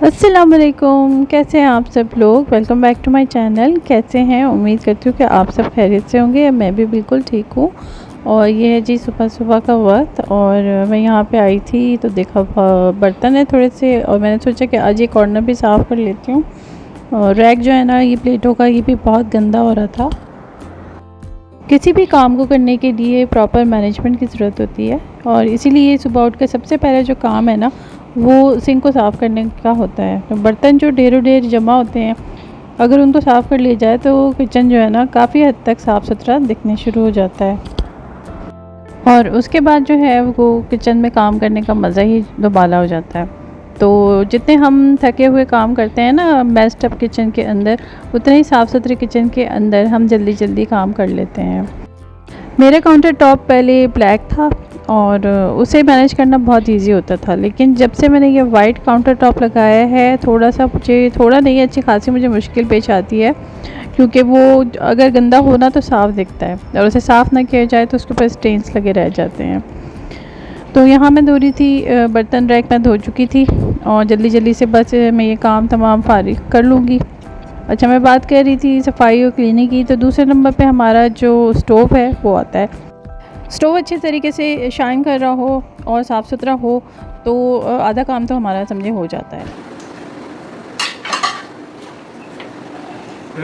अस्सलामुअलैकुम, कैसे हैं आप सब लोग। Welcome back to my channel. कैसे हैं, उम्मीद करती हूँ कि आप सब खैरियत से होंगे। मैं भी बिल्कुल ठीक हूँ। और ये है जी सुबह सुबह का वक्त, और मैं यहाँ पे आई थी तो देखा बर्तन है थोड़े से, और मैंने सोचा कि आज ये कॉर्नर भी साफ़ कर लेती हूँ। और रैक जो है ना ये प्लेटों का, ये भी बहुत गंदा हो रहा था। किसी भी काम को करने के लिए प्रॉपर मैनेजमेंट की ज़रूरत होती है, और इसीलिए सुबह उठ कर सबसे पहले जो काम है ना वो सिंक को साफ़ करने का होता है। तो बर्तन जो ढेरों ढेर जमा होते हैं, अगर उनको साफ़ कर लिया जाए तो किचन जो है ना काफ़ी हद तक साफ़ सुथरा दिखने शुरू हो जाता है। और उसके बाद जो है वो किचन में काम करने का मज़ा ही दुबाला हो जाता है। तो जितने हम थके हुए काम करते हैं ना मेस्ड अप किचन के अंदर, उतने ही साफ़ सुथरे किचन के अंदर हम जल्दी जल्दी काम कर लेते हैं। मेरा काउंटर टॉप पहले ब्लैक था और उसे मैनेज करना बहुत इजी होता था, लेकिन जब से मैंने ये वाइट काउंटर टॉप लगाया है, थोड़ा सा मुझे, थोड़ा नहीं अच्छी खासी मुझे मुश्किल पेश आती है, क्योंकि वो अगर गंदा हो ना तो साफ़ दिखता है, और उसे साफ़ ना किया जाए तो उसके ऊपर स्टेन्स लगे रह जाते हैं। तो यहाँ मैं धो रही थी, बर्तन रैक में धो चुकी थी, और जल्दी जल्दी से बस मैं ये काम तमाम फारिग कर लूँगी। अच्छा, मैं बात कर रही थी सफाई और क्लीनिंग की, तो दूसरे नंबर पे हमारा जो स्टोव है वो आता है। स्टोव अच्छे तरीके से शाइन कर रहा हो और साफ़ सुथरा हो तो आधा काम तो हमारा समझे हो जाता है।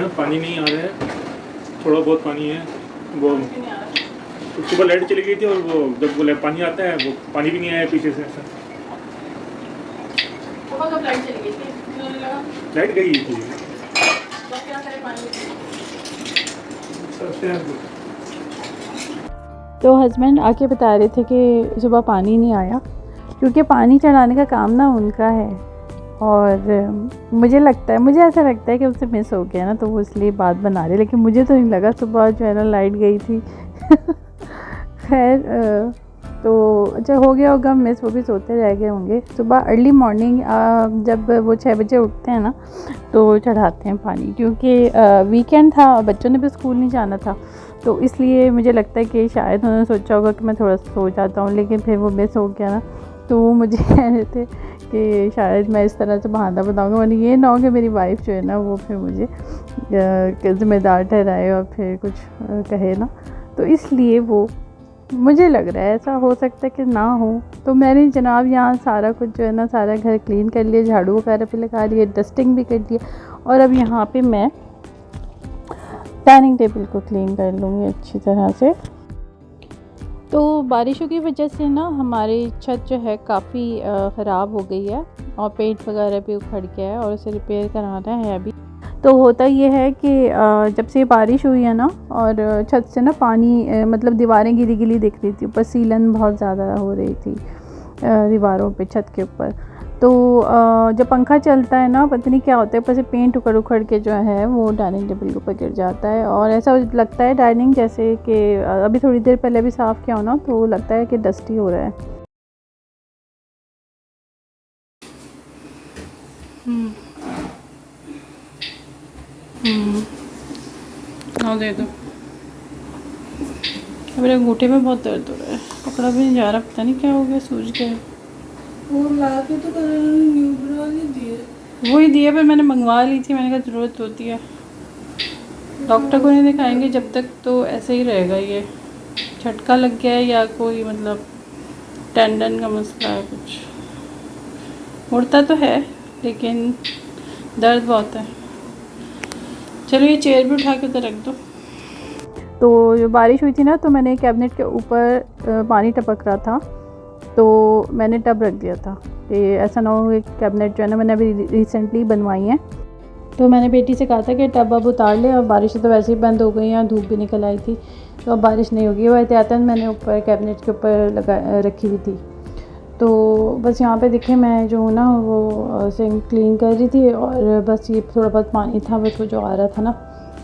पानी नहीं आ रहा है, थोड़ा बहुत पानी है। वो सुबह लाइट चली गई थी, और वो जब वो पानी आता है वो पानी भी नहीं आया पीछे से। कब लाइट चली गई थी? लाइट गई थी। तो हस्बैंड आके बता रहे थे कि सुबह पानी नहीं आया, क्योंकि पानी चढ़ाने का काम ना उनका है। और मुझे ऐसा लगता है कि उससे मिस हो गया ना, तो वो इसलिए बात बना रहे, लेकिन मुझे तो नहीं लगा सुबह जो है ना लाइट गई थी। खैर, तो अच्छा हो गया होगा मिस, वो भी सोते रह गए होंगे। सुबह अर्ली मॉर्निंग जब वो 6 बजे उठते हैं ना तो चढ़ाते हैं पानी, क्योंकि वीकेंड था और बच्चों ने भी स्कूल नहीं जाना था, तो इसलिए मुझे लगता है कि शायद उन्होंने सोचा होगा कि मैं थोड़ा सा सो जाता हूँ, लेकिन फिर वो मिस हो गया ना। तो वो मुझे कह रहे थे कि शायद मैं इस तरह से बहाना बताऊँगा, मैंने ये ना हो कि मेरी वाइफ जो है ना वो फिर मुझे ज़िम्मेदार ठहराए और फिर कुछ कहे ना, तो इसलिए वो मुझे लग रहा है ऐसा हो सकता है कि ना हो। तो मैंने जनाब यहाँ सारा कुछ जो है ना, सारा घर क्लीन कर लिया, झाड़ू वगैरह पे लगा लिया, डस्टिंग भी कर दिया, और अब यहाँ पे मैं डाइनिंग टेबल को क्लीन कर लूँगी अच्छी तरह से। तो बारिशों की वजह से ना हमारी छत जो है काफ़ी ख़राब हो गई है, और पेंट वगैरह भी उखड़ गया है, और उसे रिपेयर कराना है अभी। तो होता ये है कि जब से बारिश हुई है ना, और छत से ना पानी मतलब दीवारें गिली गिली दिख रही थी, ऊपर सीलन बहुत ज़्यादा हो रही थी दीवारों पे, छत के ऊपर। तो जब पंखा चलता है ना, पता नहीं क्या होता है, ऊपर से पेंट उखड़ उखड़ के जो है वो डाइनिंग टेबल के ऊपर गिर जाता है, और ऐसा लगता है डाइनिंग जैसे कि अभी थोड़ी देर पहले भी साफ़ किया हो ना, तो लगता है कि डस्टी हो रहा है। हाँ, दे दो। मेरे अंगूठे में बहुत दर्द हो रहा है, पकड़ा भी नहीं जा रहा, पता नहीं क्या हो गया, सूज गया। वो ला के तो न्यू बना नहीं दिए। वही दिया, पर मैंने मंगवा ली थी, मैंने कहा ज़रूरत होती है। डॉक्टर को नहीं दिखाएंगे जब तक, तो ऐसे ही रहेगा। ये झटका लग गया है या कोई मतलब टेंडन का मसला है कुछ, मुड़ता तो है लेकिन दर्द बहुत है। चलो ये चेयर भी उठा के उधर रख दो। तो जो बारिश हुई थी ना, तो मैंने कैबिनेट के ऊपर पानी टपक रहा था, तो मैंने टब रख दिया था कि ऐसा ना हो। एक कैबिनेट जो है ना मैंने अभी रिसेंटली बनवाई है, तो मैंने बेटी से कहा था कि टब अब उतार ले, और बारिश तो वैसे ही बंद हो गई हैं, धूप भी निकल आई थी, तो अब बारिश नहीं होगी। वो एहतियातन मैंने ऊपर कैबिनेट के ऊपर लगा रखी हुई थी। तो बस यहाँ पे देखे मैं जो हूँ ना वो सिंक क्लीन कर रही थी, और बस ये थोड़ा बहुत पानी था, बस वो जो आ रहा था ना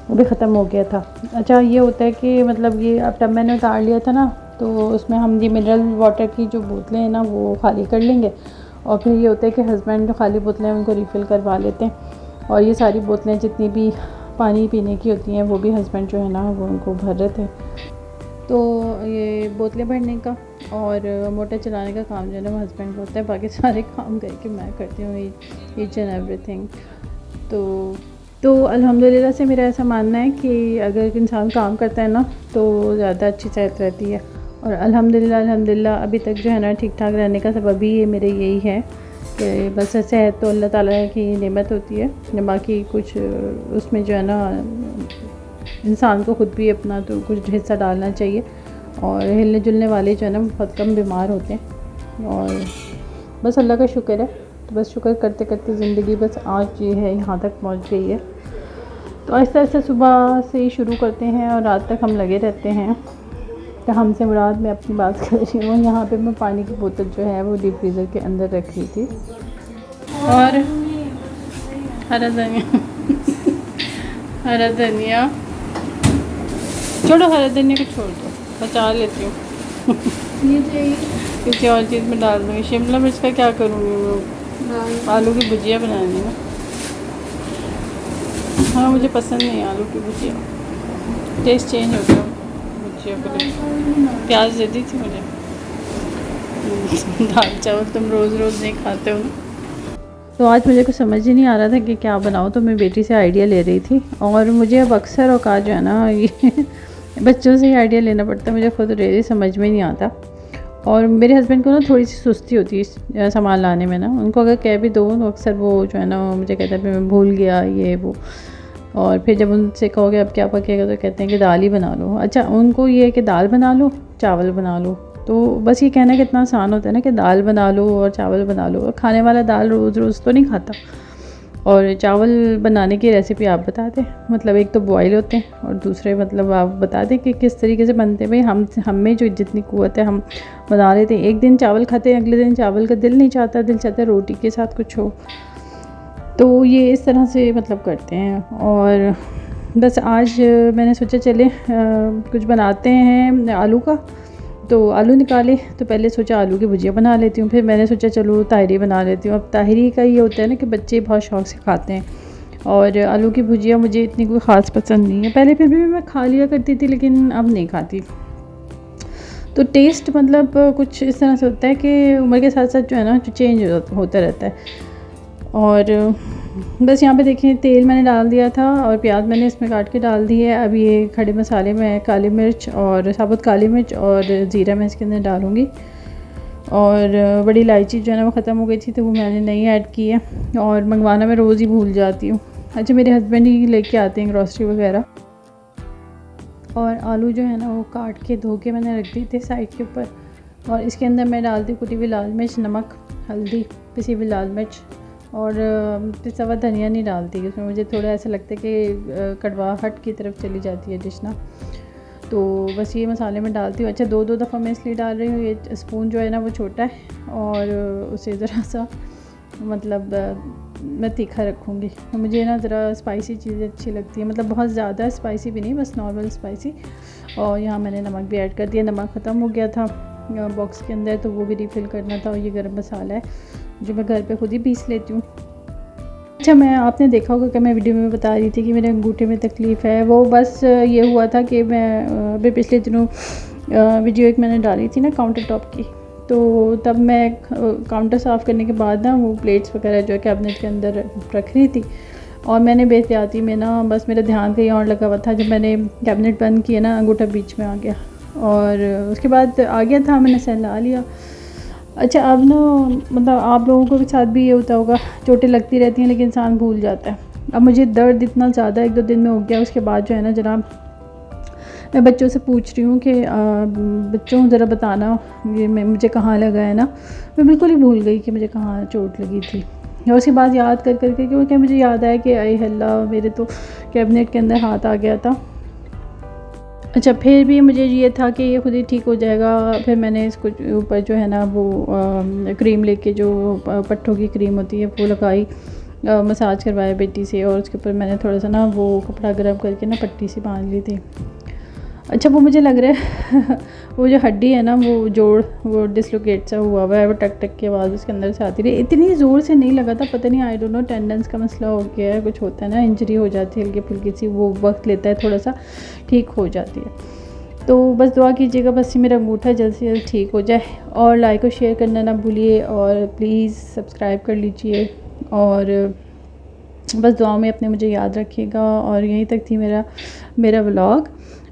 वो भी ख़त्म हो गया था। अच्छा, ये होता है कि मतलब ये अब टब मैंने उतार लिया था ना, तो उसमें हम ये मिनरल वाटर की जो बोतलें हैं ना वो खाली कर लेंगे, और फिर ये होता है कि हस्बैंड जो खाली बोतलें हैं उनको रिफ़िल करवा लेते हैं, और ये सारी बोतलें जितनी भी पानी पीने की होती हैं वो भी हस्बैंड जो है ना वो उनको भर रहे थे। तो ये बोतलें भरने का और मोटर चलाने का काम जो है ना वो हस्बैंड को होता है, बाकी सारे काम करके मैं करती हूँ ईच एंड एवरीथिंग। तो अल्हम्दुलिल्लाह से मेरा ऐसा मानना है कि अगर इंसान काम करता है ना तो ज़्यादा अच्छी सेहत रहती है। और अल्हम्दुलिल्लाह अभी तक जो है ना ठीक ठाक रहने का सबब भी ये मेरे यही है कि बस सेहत तो अल्लाह ताला की नेमत होती है, बाकी कुछ उसमें जो है ना इंसान को ख़ुद भी अपना तो कुछ हिस्सा डालना चाहिए। और हिलने जुलने वाले जो है ना बहुत कम बीमार होते हैं और बस अल्लाह का शुक्र है। तो बस शुक्र करते करते ज़िंदगी बस आज ये है यहाँ तक पहुँच गई है। तो आहिस्ता आहिस्ता सुबह से ही शुरू करते हैं और रात तक हम लगे रहते हैं। तो हमसे मुराद मैं अपनी बात कर रही हूँ। यहाँ पे मैं पानी की बोतल जो है वो डीप फ्रीज़र के अंदर रख रही थी और हरा धनिया हरा धनिया छोड़ो, हरा धनिया को छोड़ दो, बचा लेती हूँ ये चाहिए किसी और चीज़ में डाल दूँगी। शिमला मिर्च का क्या करूँगी, वो आलू की भुजिया बनानी है। हाँ मुझे पसंद नहीं है आलू की भुजिया, टेस्ट चेंज हो गया भुजिया को। प्याज दे दी थी मुझे। दाल चावल तुम रोज़ रोज़ नहीं खाते हो। तो आज मुझे कुछ समझ ही नहीं आ रहा था कि क्या बनाऊँ, तो मैं बेटी से आइडिया ले रही थी। और मुझे अब अक्सर औकात जो है ना ये बच्चों से ही आइडिया लेना पड़ता है, मुझे खुद रेडी समझ में नहीं आता। और मेरे हस्बैंड को ना थोड़ी सी सुस्ती होती है सामान लाने में ना, उनको अगर कह भी दो तो अक्सर वो जो है ना मुझे कहता है मैं भूल गया ये वो। और फिर जब उनसे कहोगे अब क्या पकेगा तो कहते हैं कि दाल ही बना लो। अच्छा उनको ये है कि दाल बना लो चावल बना लो, तो बस ये कहना कितना आसान होता है ना कि दाल बना लो और चावल बना लो। और खाने वाला दाल रोज़ रोज़ तो नहीं खाता। और चावल बनाने की रेसिपी आप बता दें, मतलब एक तो बॉयल होते हैं और दूसरे मतलब आप बता दें कि किस तरीके से बनते हैं। भाई हम में जो जितनी कुव्वत है हम बना लेते हैं। एक दिन चावल खाते हैं, अगले दिन चावल का दिल नहीं चाहता, दिल चाहता है रोटी के साथ कुछ हो। तो ये इस तरह से मतलब करते हैं। और बस आज मैंने सोचा चले कुछ बनाते हैं आलू का। तो आलू निकाले तो पहले सोचा आलू की भुजिया बना लेती हूँ, फिर मैंने सोचा चलो ताहिरी बना लेती हूँ। अब ताहिरी का ये होता है ना कि बच्चे बहुत शौक़ से खाते हैं और आलू की भुजिया मुझे इतनी कोई ख़ास पसंद नहीं है। पहले फिर भी मैं खा लिया करती थी लेकिन अब नहीं खाती। तो टेस्ट मतलब कुछ इस तरह से होता है कि उम्र के साथ साथ जो है ना चेंज होता रहता है। और बस यहाँ पे देखिए तेल मैंने डाल दिया था और प्याज मैंने इसमें काट के डाल दी है। अब ये खड़े मसाले में काली मिर्च और साबुत काली मिर्च और ज़ीरा मैं इसके अंदर डालूँगी। और बड़ी इलायची जो है ना वो ख़त्म हो गई थी तो वो मैंने नहीं ऐड की है। और मंगवाना मैं रोज़ ही भूल जाती हूँ। अच्छा मेरे हस्बैंड ही लेके आते हैं ग्रॉसरी वगैरह। और आलू जो है ना वो काट के धो के मैंने रख दी थे साइड के ऊपर। और इसके अंदर मैं डालती कुटी हुई लाल मिर्च, नमक, हल्दी, पिसी हुई लाल मिर्च और पिसा हुआ धनिया नहीं डालती, उसमें मुझे थोड़ा ऐसा लगता है कि कड़वाहट की तरफ चली जाती है डिश ना। तो बस ये मसाले में डालती हूँ। अच्छा दो दफ़ा मैं इसलिए डाल रही हूँ, ये स्पून जो है ना वो छोटा है और उसे ज़रा सा मतलब मैं तीखा रखूँगी। तो मुझे ना ज़रा स्पाइसी चीज़ें अच्छी लगती है, मतलब बहुत ज़्यादा स्पाइसी भी नहीं, बस नॉर्मल स्पाइसी। और यहाँ मैंने नमक भी ऐड कर दिया, नमक ख़त्म हो गया था बॉक्स के अंदर तो वो भी रिफ़िल करना था। और ये गरम मसाला है जो मैं घर पे खुद ही पीस लेती हूँ। अच्छा मैं आपने देखा होगा कि मैं वीडियो में बता रही थी कि मेरे अंगूठे में तकलीफ़ है, वो बस ये हुआ था कि मैं अभी पिछले दिनों वीडियो एक मैंने डाली थी ना काउंटर टॉप की, तो तब मैं काउंटर साफ़ करने के बाद ना वो प्लेट्स वगैरह जो है कैबिनेट के अंदर रख रही थी। और मैंने बेहतियाती में ना बस मेरा ध्यान कहीं और लगा हुआ था। जब मैंने कैबिनेट बंद किया ना अंगूठा बीच में आ गया और उसके बाद आ गया था, मैंने सहला लिया। अच्छा अब ना मतलब आप लोगों को के साथ भी ये होता होगा, चोटें लगती रहती हैं लेकिन इंसान भूल जाता है। अब मुझे दर्द इतना ज़्यादा एक दो दिन में हो गया, उसके बाद जो है ना जनाब मैं बच्चों से पूछ रही हूँ कि बच्चों ज़रा बताना ये मुझे कहाँ लगा है ना। मैं बिल्कुल ही भूल गई कि मुझे कहाँ चोट लगी थी। और उसके बाद याद कर कर के क्योंकि मुझे याद आया कि अरे अल्लाह मेरे तो कैबिनेट के अंदर हाथ आ गया था। अच्छा फिर भी मुझे ये था कि ये खुद ही ठीक हो जाएगा। फिर मैंने इसको ऊपर जो है ना वो क्रीम लेके जो पट्टों की क्रीम होती है वो लगाई, मसाज करवाया बेटी से। और उसके ऊपर मैंने थोड़ा सा ना वो कपड़ा गर्म करके ना पट्टी सी बांध ली थी। अच्छा वो मुझे लग रहा है वो जो हड्डी है ना वो जोड़ वो डिसलोकेट सा हुआ है, वो टक टक की आवाज़ उसके अंदर से आती रही। इतनी ज़ोर से नहीं लगा था, पता नहीं आई डोंट नो टेंडेंस का मसला हो गया है, कुछ होता है ना इंजरी हो जाती है हल्की फुल्की सी, वो वक्त लेता है थोड़ा सा ठीक हो जाती है। तो बस दुआ कीजिएगा बस ये मेरा अंगूठा जल्द से जल्द ठीक हो जाए। और लाइक और शेयर करना ना भूलिए और प्लीज़ सब्सक्राइब कर लीजिए और बस दुआ में अपने मुझे याद रखिएगा। और यहीं तक थी मेरा व्लॉग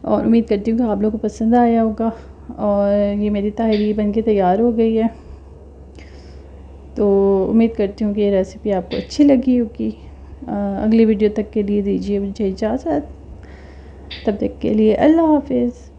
और उम्मीद करती हूँ कि आप लोगों को पसंद आया होगा। और ये मेरी ताहरी बन के तैयार हो गई है, तो उम्मीद करती हूँ कि ये रेसिपी आपको अच्छी लगी होगी। अगली वीडियो तक के लिए दीजिए मुझे इजाज़त, तब तक के लिए अल्लाह हाफ़िज़।